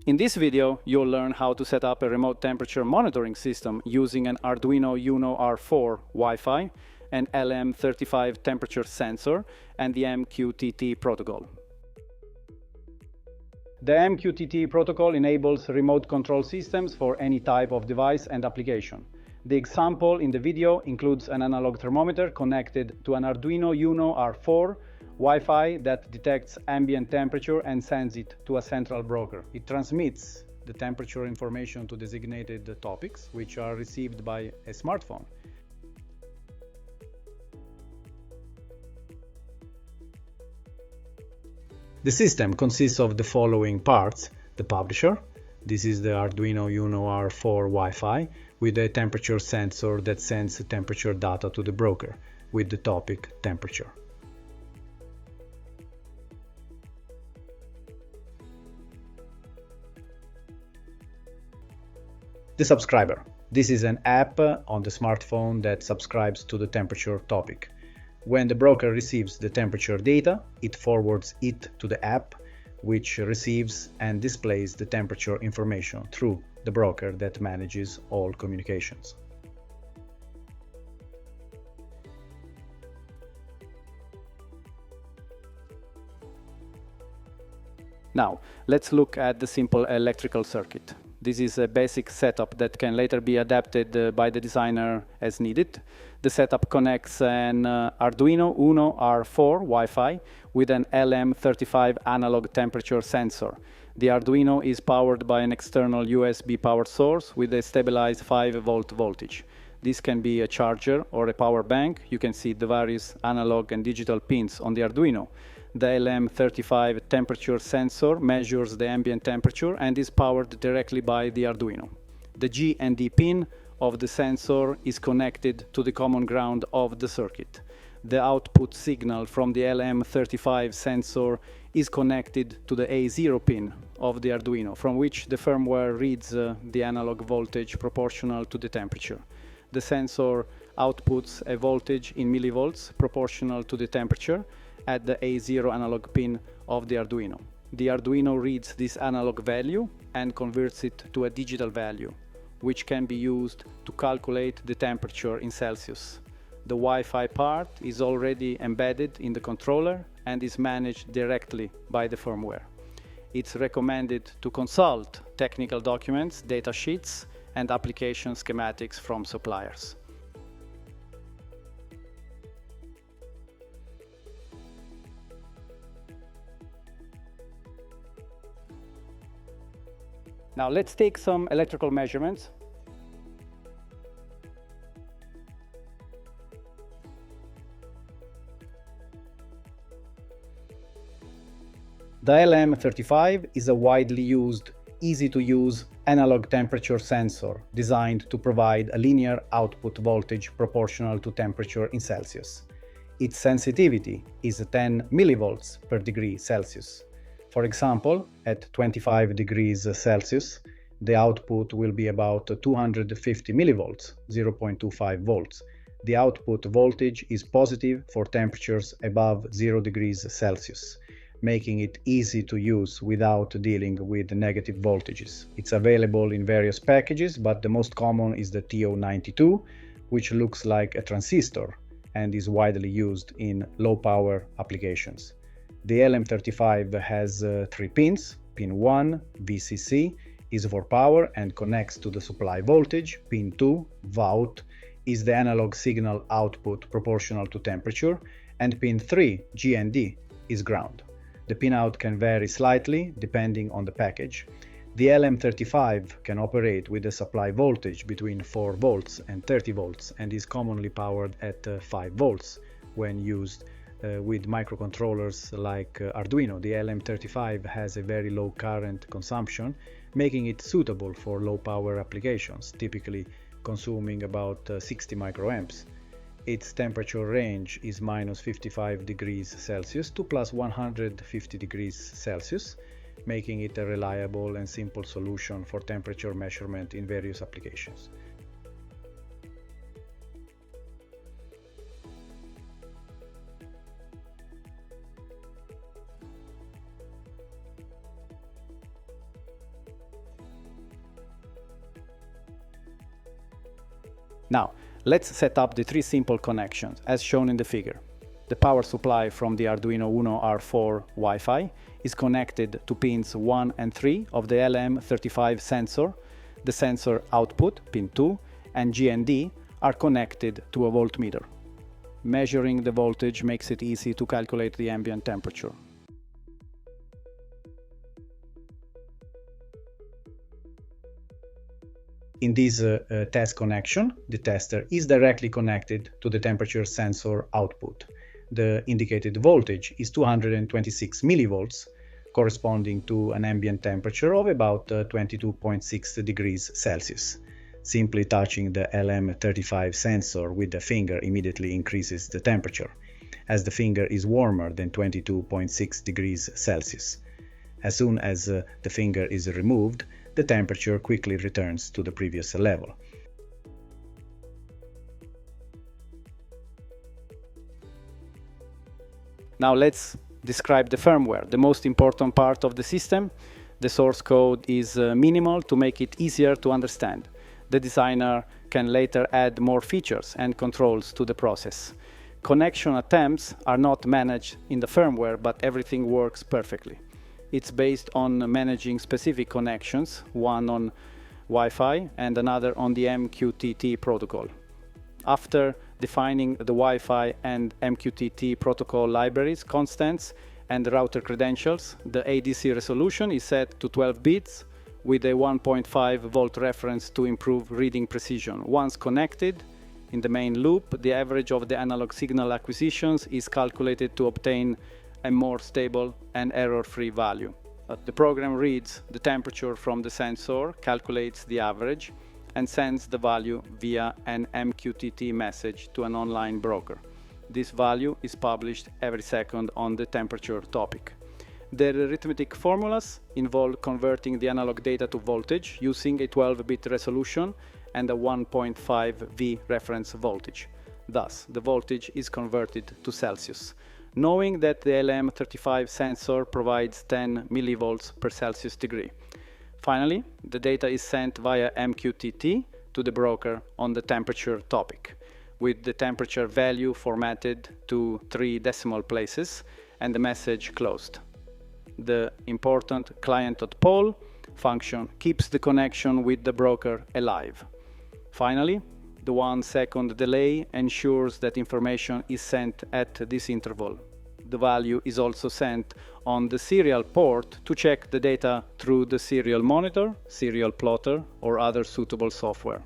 In this video, you'll learn how to set up a remote temperature monitoring system using an Arduino Uno R4 Wi-Fi, an LM35 temperature sensor, and the MQTT protocol. The MQTT protocol enables remote control systems for any type of device and application. The example in the video includes an analog thermometer connected to an Arduino Uno R4 Wi-Fi that detects ambient temperature and sends it to a central broker. It transmits the temperature information to designated topics, which are received by a smartphone. The system consists of the following parts: the publisher. This is the Arduino Uno R4 Wi-Fi with a temperature sensor that sends temperature data to the broker with the topic temperature. The subscriber. This is an app on the smartphone that subscribes to the temperature topic. When the broker receives the temperature data, it forwards it to the app, which receives and displays the temperature information through the broker that manages all communications. Now, let's look at the simple electrical circuit. This is a basic setup that can later be adapted by the designer as needed. The setup connects an Arduino Uno R4 Wi-Fi with an LM35 analog temperature sensor. The Arduino is powered by an external USB power source with a stabilized 5-volt voltage. This can be a charger or a power bank. You can see the various analog and digital pins on the Arduino. The LM35 temperature sensor measures the ambient temperature and is powered directly by the Arduino. The G and D pin of the sensor is connected to the common ground of the circuit. The output signal from the LM35 sensor is connected to the A0 pin of the Arduino, from which the firmware reads the analog voltage proportional to the temperature. The sensor outputs a voltage in millivolts proportional to the temperature at the A0 analog pin of the Arduino. The Arduino reads this analog value and converts it to a digital value, which can be used to calculate the temperature in Celsius. The Wi-Fi part is already embedded in the controller and is managed directly by the firmware. It's recommended to consult technical documents, data sheets, and application schematics from suppliers. Now let's take some electrical measurements. The LM35 is a widely used, easy-to-use analog temperature sensor designed to provide a linear output voltage proportional to temperature in Celsius. Its sensitivity is 10 millivolts per degree Celsius. For example, at 25 degrees Celsius, the output will be about 250 millivolts, 0.25 volts. The output voltage is positive for temperatures above 0 degrees Celsius, making it easy to use without dealing with negative voltages. It's available in various packages, but the most common is the TO92, which looks like a transistor and is widely used in low-power applications. The LM35 has 3 pins. Pin 1, VCC, is for power and connects to the supply voltage. Pin 2, VOUT, is the analog signal output proportional to temperature. And pin 3, GND, is ground. The pinout can vary slightly depending on the package. The LM35 can operate with a supply voltage between 4 volts and 30 volts and is commonly powered at 5 volts when used with microcontrollers like Arduino. The LM35 has a very low current consumption, making it suitable for low power applications, typically consuming about 60 microamps. Its temperature range is minus 55 degrees Celsius to plus 150 degrees Celsius, making it a reliable and simple solution for temperature measurement in various applications. Now, let's set up the three simple connections as shown in the figure. The power supply from the Arduino Uno R4 WiFi is connected to pins 1 and 3 of the LM35 sensor. The sensor output, pin 2, and GND are connected to a voltmeter. Measuring the voltage makes it easy to calculate the ambient temperature. In this test connection, the tester is directly connected to the temperature sensor output. The indicated voltage is 226 millivolts, corresponding to an ambient temperature of about 22.6 degrees Celsius. Simply touching the LM35 sensor with the finger immediately increases the temperature, as the finger is warmer than 22.6 degrees Celsius. As soon as the finger is removed, the temperature quickly returns to the previous level. Now let's describe the firmware, the most important part of the system. The source code is minimal to make it easier to understand. The designer can later add more features and controls to the process. Connection attempts are not managed in the firmware, but everything works perfectly. It's based on managing specific connections, one on Wi-Fi and another on the MQTT protocol. After defining the Wi-Fi and MQTT protocol libraries, constants, and router credentials, the ADC resolution is set to 12 bits with a 1.5 volt reference to improve reading precision. Once connected, in the main loop, the average of the analog signal acquisitions is calculated to obtain a more stable and error-free value. The program reads the temperature from the sensor, calculates the average, and sends the value via an MQTT message to an online broker. This value is published every second on the temperature topic. The arithmetic formulas involve converting the analog data to voltage using a 12-bit resolution and a 1.5 V reference voltage. Thus, the voltage is converted to Celsius. Knowing that the LM35 sensor provides 10 millivolts per Celsius degree. Finally, the data is sent via MQTT to the broker on the temperature topic, with the temperature value formatted to 3 decimal places and the message closed. The important client.poll function keeps the connection with the broker alive. Finally, the 1-second delay ensures that information is sent at this interval. The value is also sent on the serial port to check the data through the serial monitor, serial plotter, or other suitable software.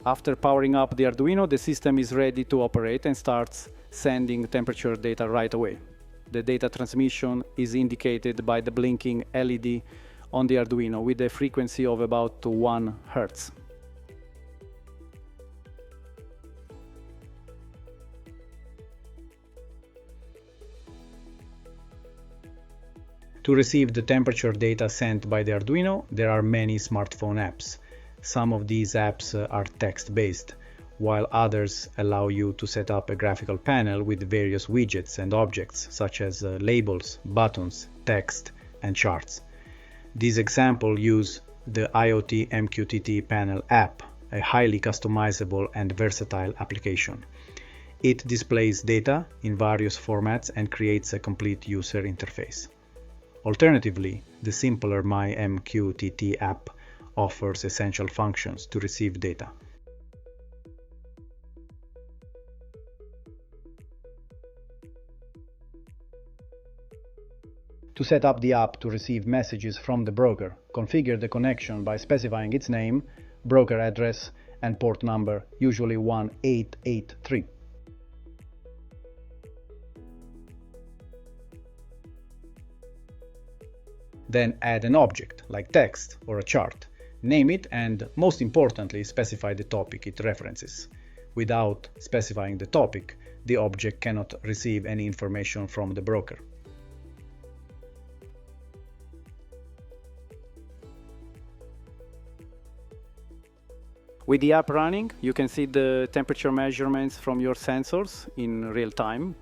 After powering up the Arduino, the system is ready to operate and starts sending temperature data right away. The data transmission is indicated by the blinking LED on the Arduino with a frequency of about 1 Hz. To receive the temperature data sent by the Arduino, there are many smartphone apps. Some of these apps are text-based, while others allow you to set up a graphical panel with various widgets and objects, such as labels, buttons, text, and charts. These examples use the IoT MQTT panel app, a highly customizable and versatile application. It displays data in various formats and creates a complete user interface. Alternatively, the simpler My MQTT app offers essential functions to receive data. To set up the app to receive messages from the broker, configure the connection by specifying its name, broker address, and port number, usually 1883. Then add an object, like text or a chart. Name it and, most importantly, specify the topic it references. Without specifying the topic, the object cannot receive any information from the broker. With the app running, you can see the temperature measurements from your sensors in real time.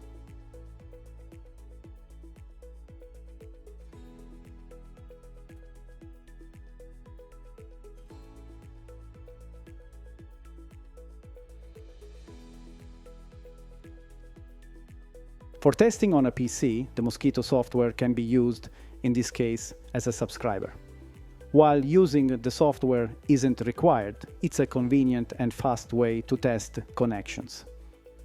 For testing on a PC, the Mosquito software can be used, in this case, as a subscriber. While using the software isn't required, it's a convenient and fast way to test connections.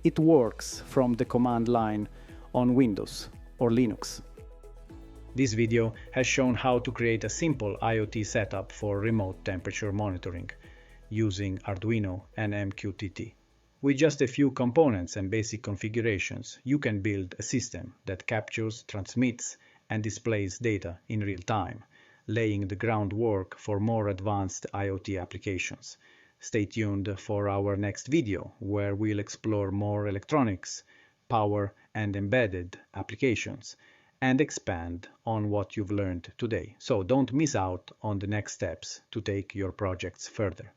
It works from the command line on Windows or Linux. This video has shown how to create a simple IoT setup for remote temperature monitoring using Arduino and MQTT. With just a few components and basic configurations, you can build a system that captures, transmits, and displays data in real time, laying the groundwork for more advanced IoT applications. Stay tuned for our next video, where we'll explore more electronics, power, and embedded applications, and expand on what you've learned today. So don't miss out on the next steps to take your projects further.